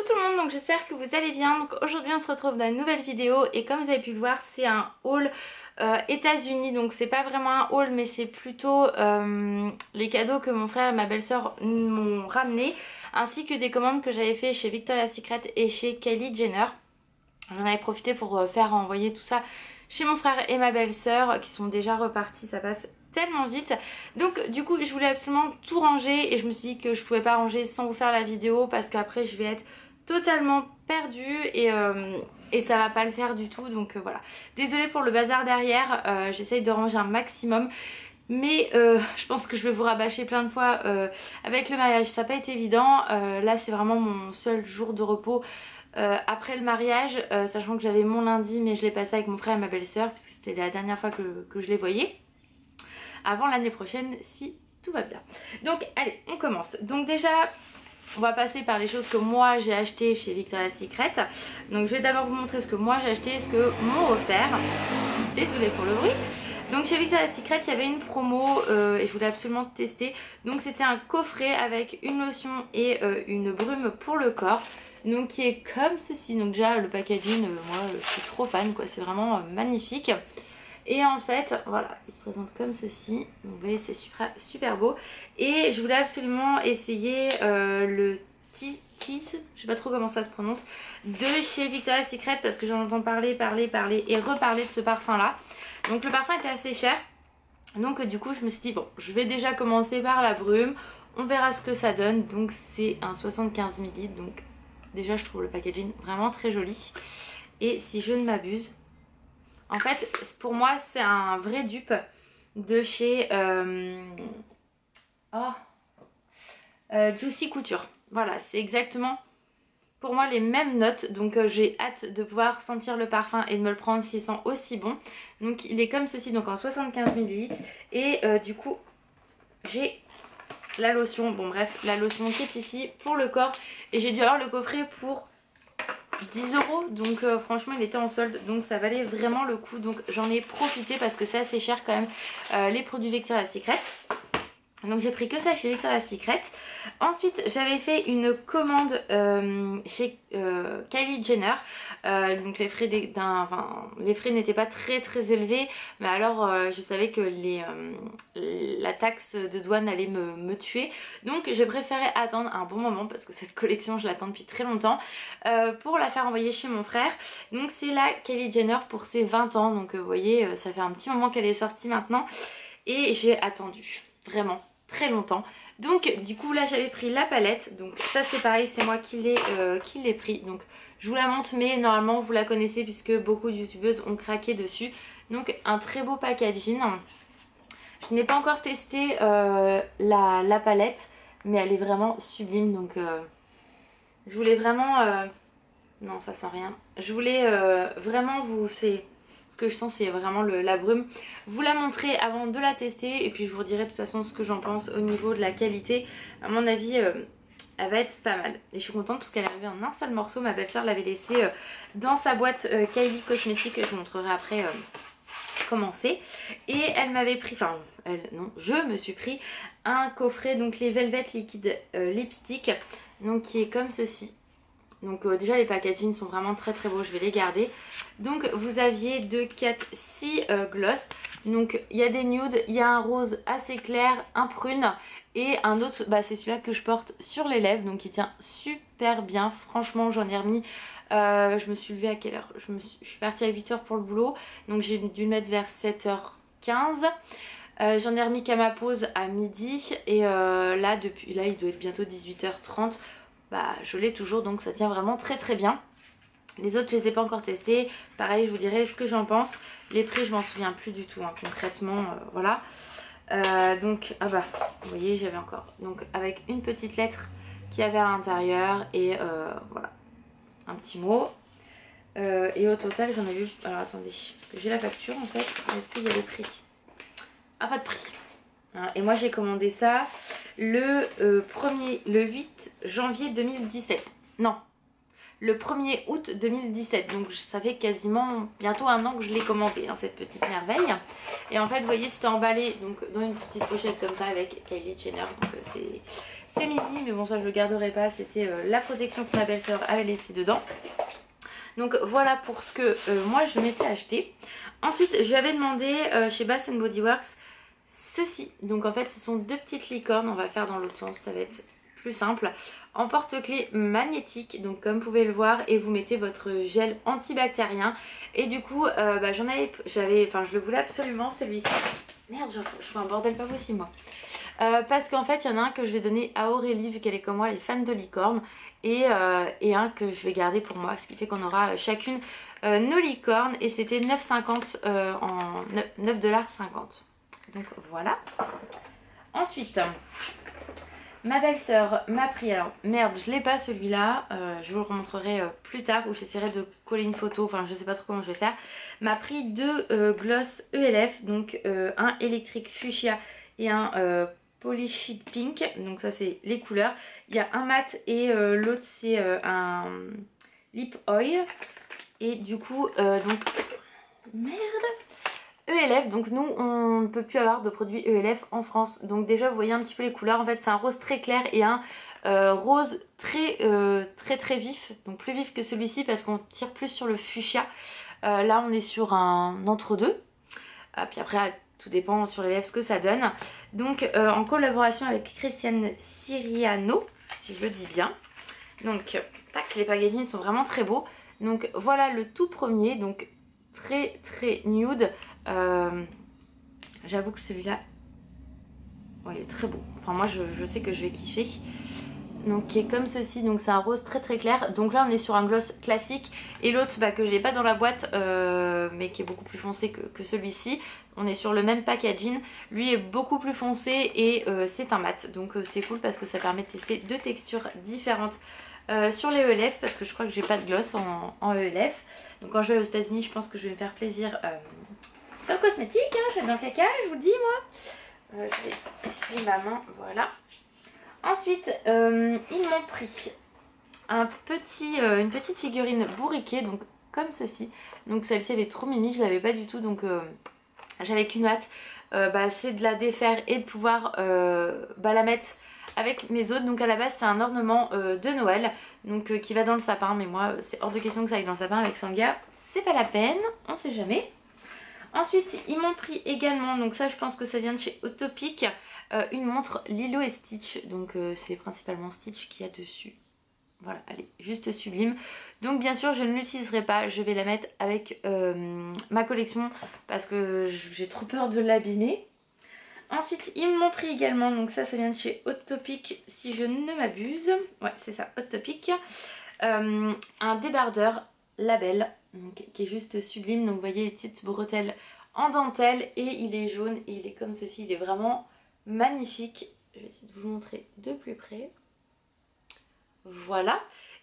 tout le monde, donc j'espère que vous allez bien. Donc aujourd'hui on se retrouve dans une nouvelle vidéo et comme vous avez pu le voir c'est un haul États-Unis. Donc c'est pas vraiment un haul mais c'est plutôt les cadeaux que mon frère et ma belle-sœur m'ont ramenés, ainsi que des commandes que j'avais fait chez Victoria's Secret et chez Kylie Jenner. J'en avais profité pour faire envoyer tout ça chez mon frère et ma belle-sœur qui sont déjà repartis, ça passe tellement vite. Donc du coup je voulais absolument tout ranger et je me suis dit que je pouvais pas ranger sans vous faire la vidéo parce qu'après je vais être totalement perdue et ça va pas le faire du tout. Donc voilà, désolée pour le bazar derrière, j'essaye de ranger un maximum. Mais je pense que je vais vous rabâcher plein de fois avec le mariage, ça n'a pas été évident. Là c'est vraiment mon seul jour de repos après le mariage, sachant que j'avais mon lundi mais je l'ai passé avec mon frère et ma belle-sœur puisque c'était la dernière fois que je les voyais, avant l'année prochaine si tout va bien. Donc allez, on commence. Donc déjà on va passer par les choses que moi j'ai acheté chez Victoria's Secret. Donc je vais d'abord vous montrer ce que moi j'ai acheté, ce que m'ont offert. Désolée pour le bruit. Donc chez Victoria's Secret il y avait une promo et je voulais absolument tester. Donc c'était un coffret avec une lotion et une brume pour le corps. Donc qui est comme ceci. Donc déjà le packaging, moi je suis trop fan quoi, c'est vraiment magnifique. Et en fait voilà, il se présente comme ceci. Donc vous voyez c'est super beau. Et je voulais absolument essayer le Tease, je sais pas trop comment ça se prononce, de chez Victoria's Secret parce que j'en entends parler et reparler de ce parfum là. Donc le parfum était assez cher. Donc du coup je me suis dit bon, je vais déjà commencer par la brume, on verra ce que ça donne. Donc c'est un 75 ml. Donc déjà je trouve le packaging vraiment très joli. Et si je ne m'abuse, en fait pour moi c'est un vrai dupe de chez Juicy Couture. Voilà, c'est exactement pour moi les mêmes notes. Donc j'ai hâte de pouvoir sentir le parfum et de me le prendre s'il sent aussi bon. Donc il est comme ceci, donc en 75 ml. Et du coup j'ai la lotion, bon bref, la lotion qui est ici pour le corps. Et j'ai dû avoir le coffret pour 10 €, donc franchement il était en solde, donc ça valait vraiment le coup. Donc j'en ai profité parce que c'est assez cher quand même les produits Victoria's Secret. Donc j'ai pris que ça chez Victoria's Secret. Ensuite j'avais fait une commande chez Kylie Jenner. Donc les frais n'étaient pas très élevés. Mais alors je savais que la taxe de douane allait me tuer. Donc j'ai préféré attendre un bon moment parce que cette collection je l'attends depuis très longtemps. Pour la faire envoyer chez mon frère. Donc c'est la Kylie Jenner pour ses 20 ans. Donc vous voyez ça fait un petit moment qu'elle est sortie maintenant. Et j'ai attendu vraiment très longtemps. Donc du coup là j'avais pris la palette. Donc ça c'est pareil, c'est moi qui l'ai pris. Donc je vous la montre mais normalement vous la connaissez puisque beaucoup de youtubeuses ont craqué dessus. Donc un très beau packaging. Je n'ai pas encore testé la palette mais elle est vraiment sublime. Donc je voulais vraiment non ça sent rien. Je voulais vraiment ce que je sens c'est vraiment la brume. Vous la montrer avant de la tester et puis je vous dirai de toute façon ce que j'en pense au niveau de la qualité. À mon avis elle va être pas mal. Et je suis contente parce qu'elle est arrivée en un seul morceau. Ma belle-sœur l'avait laissée dans sa boîte Kylie Cosmetics. Je vous montrerai après comment c'est. Et elle m'avait pris, enfin non, je me suis pris un coffret, donc les Velvet Liquid Lipstick. Donc qui est comme ceci. Donc déjà les packaging sont vraiment très beaux, je vais les garder. Donc vous aviez 2, 4, 6 gloss. Donc il y a des nudes, il y a un rose assez clair, un prune et un autre, bah, c'est celui-là que je porte sur les lèvres. Donc il tient super bien, franchement j'en ai remis. Je me suis levée à quelle heure? Je suis partie à 8 h pour le boulot. Donc j'ai dû le mettre vers 7 h 15. J'en ai remis qu'à ma pause à midi. Et là il doit être bientôt 18 h 30. Bah je l'ai toujours, donc ça tient vraiment très bien. Les autres je les ai pas encore testés. Pareil je vous dirai ce que j'en pense. Les prix je m'en souviens plus du tout hein, concrètement voilà. Donc ah bah vous voyez j'avais encore, donc avec une petite lettre qu'il y avait à l'intérieur et voilà un petit mot. Et au total j'en ai vu, alors attendez parce que j'ai la facture en fait. Est-ce qu'il y a le prix? Ah pas de prix. Et moi j'ai commandé ça le 8 janvier 2017. Non, le 1er août 2017. Donc ça fait quasiment bientôt un an que je l'ai commandé, hein, cette petite merveille. Et en fait vous voyez c'était emballé donc dans une petite pochette comme ça avec Kylie Jenner. Donc c'est mini, mais bon ça je le garderai pas, c'était la protection que ma belle-sœur avait laissée dedans. Donc voilà pour ce que moi je m'étais acheté. Ensuite je lui avais demandé chez Bath Body Works ceci. Donc en fait ce sont deux petites licornes, on va faire dans l'autre sens, ça va être plus simple. En porte-clés magnétique, donc comme vous pouvez le voir, et vous mettez votre gel antibactérien. Et du coup je le voulais absolument celui-ci. Merde, je fais un bordel pas possible moi. Parce qu'en fait il y en a un que je vais donner à Aurélie vu qu'elle est comme moi, elle est fan de licorne. Et un que je vais garder pour moi, ce qui fait qu'on aura chacune nos licornes. Et c'était 9,50 en 9,50 $. Donc voilà. Ensuite, ma belle-sœur m'a pris, alors merde je l'ai pas celui-là, je vous le remontrerai plus tard où j'essaierai de coller une photo, enfin je sais pas trop comment je vais faire. M'a pris deux gloss ELF, donc un électrique fuchsia et un polished pink, donc ça c'est les couleurs. Il y a un mat et l'autre c'est un lip oil. Et du coup donc merde, ELF, donc nous on ne peut plus avoir de produits ELF en France. Donc déjà vous voyez un petit peu les couleurs, en fait c'est un rose très clair et un rose très vif, donc plus vif que celui-ci parce qu'on tire plus sur le fuchsia. Là on est sur un entre-deux, puis après tout dépend sur les lèvres ce que ça donne. Donc en collaboration avec Christiane Siriano, si je le dis bien. Donc tac, les packaging sont vraiment très beaux. Donc voilà le tout premier, donc très nude. J'avoue que celui-là, ouais, il est très beau. Enfin moi je sais que je vais kiffer. Donc qui est comme ceci, donc c'est un rose très clair. Donc là on est sur un gloss classique. Et l'autre que j'ai pas dans la boîte mais qui est beaucoup plus foncé que celui-ci. On est sur le même packaging. Lui est beaucoup plus foncé et c'est un mat. Donc c'est cool parce que ça permet de tester deux textures différentes sur les ELF, parce que je crois que j'ai pas de gloss en ELF. Donc quand je vais aux États-Unis je pense que je vais me faire plaisir sur le cosmétique, hein. Je vais dans le caca, je vous le dis moi. Je vais essuyer ma main, voilà. Ensuite ils m'ont pris une petite figurine bourriquée, donc comme ceci. Donc celle-ci elle est trop mimi, je l'avais pas du tout, donc j'avais qu'une hâte, c'est de la défaire et de pouvoir la mettre avec mes autres. Donc à la base c'est un ornement de Noël, donc qui va dans le sapin, mais moi c'est hors de question que ça aille dans le sapin avec Sangha, c'est pas la peine, on sait jamais. Ensuite ils m'ont pris également, donc ça je pense que ça vient de chez Autopic, une montre Lilo et Stitch, donc c'est principalement Stitch qui a dessus. Voilà, elle est juste sublime. Donc bien sûr je ne l'utiliserai pas, je vais la mettre avec ma collection parce que j'ai trop peur de l'abîmer. Ensuite ils m'ont pris également, donc ça vient de chez Autopic si je ne m'abuse. Ouais c'est ça, Autopic. Un débardeur label, donc, qui est juste sublime. Donc vous voyez les petites bretelles en dentelle et il est jaune et il est comme ceci, il est vraiment magnifique. Je vais essayer de vous le montrer de plus près. Voilà.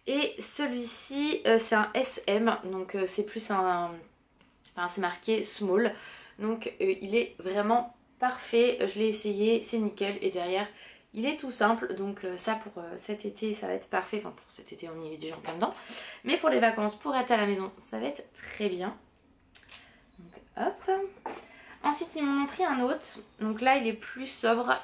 Et celui-ci c'est un SM, donc c'est plus c'est marqué small. Donc il est vraiment parfait, je l'ai essayé, c'est nickel. Et derrière il est tout simple, donc ça pour cet été ça va être parfait. Enfin pour cet été on y est déjà en plein dedans, mais pour les vacances, pour être à la maison, ça va être très bien. Donc hop. Ensuite ils m'ont pris un autre, donc là il est plus sobre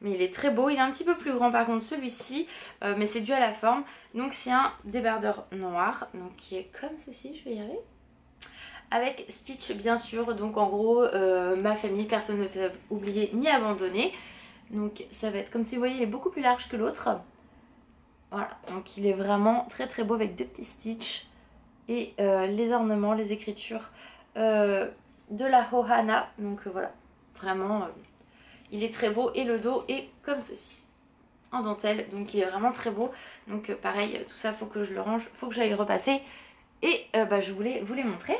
mais il est très beau. Il est un petit peu plus grand par contre celui-ci, mais c'est dû à la forme. Donc c'est un débardeur noir, donc qui est comme ceci, je vais y arriver, avec Stitch bien sûr. Donc en gros ma famille, personne ne t'a oublié ni abandonné. Donc ça va être comme si vous voyez, il est beaucoup plus large que l'autre. Voilà, donc il est vraiment très beau avec deux petits Stitch et les ornements, les écritures de la Ohana. Donc voilà, vraiment il est très beau. Et le dos est comme ceci, en dentelle, donc il est vraiment très beau. Donc pareil, tout ça faut que je le range, faut que j'aille le repasser. Et je voulais vous les montrer.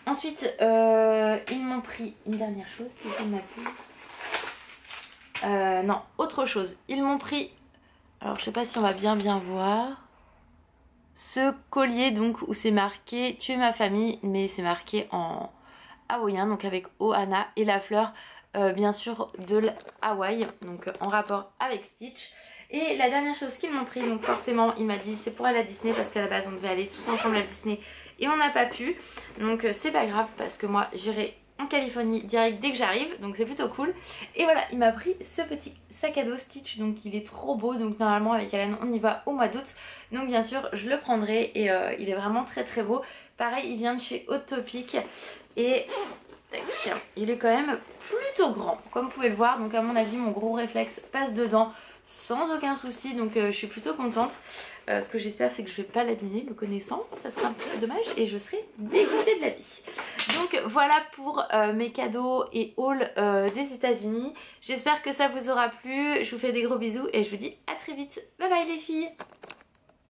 Ensuite ils m'ont pris une dernière chose, si je ne m'abuse. Non, autre chose, ils m'ont pris, alors je sais pas si on va bien voir, ce collier donc où c'est marqué tu es ma famille, mais c'est marqué en hawaïen, donc avec Ohana et la fleur bien sûr de Hawaï, donc en rapport avec Stitch. Et la dernière chose qu'ils m'ont pris, donc forcément il m'a dit c'est pour aller à Disney, parce qu'à la base on devait aller tous ensemble à Disney et on n'a pas pu, donc c'est pas grave parce que moi j'irai en Californie direct dès que j'arrive, donc c'est plutôt cool. Et voilà, il m'a pris ce petit sac à dos Stitch, donc il est trop beau, donc normalement avec Alan on y va au mois d'août, donc bien sûr je le prendrai et il est vraiment très très beau. Pareil, il vient de chez Hot Topic et il est quand même plutôt grand, comme vous pouvez le voir, donc à mon avis mon gros réflexe passe dedans sans aucun souci, donc je suis plutôt contente. Ce que j'espère c'est que je vais pas l'abîmer, me connaissant, ça sera un petit peu dommage et je serai dégoûtée de la vie. Donc voilà pour mes cadeaux et haul des États-Unis. J'espère que ça vous aura plu, je vous fais des gros bisous et je vous dis à très vite. Bye bye les filles.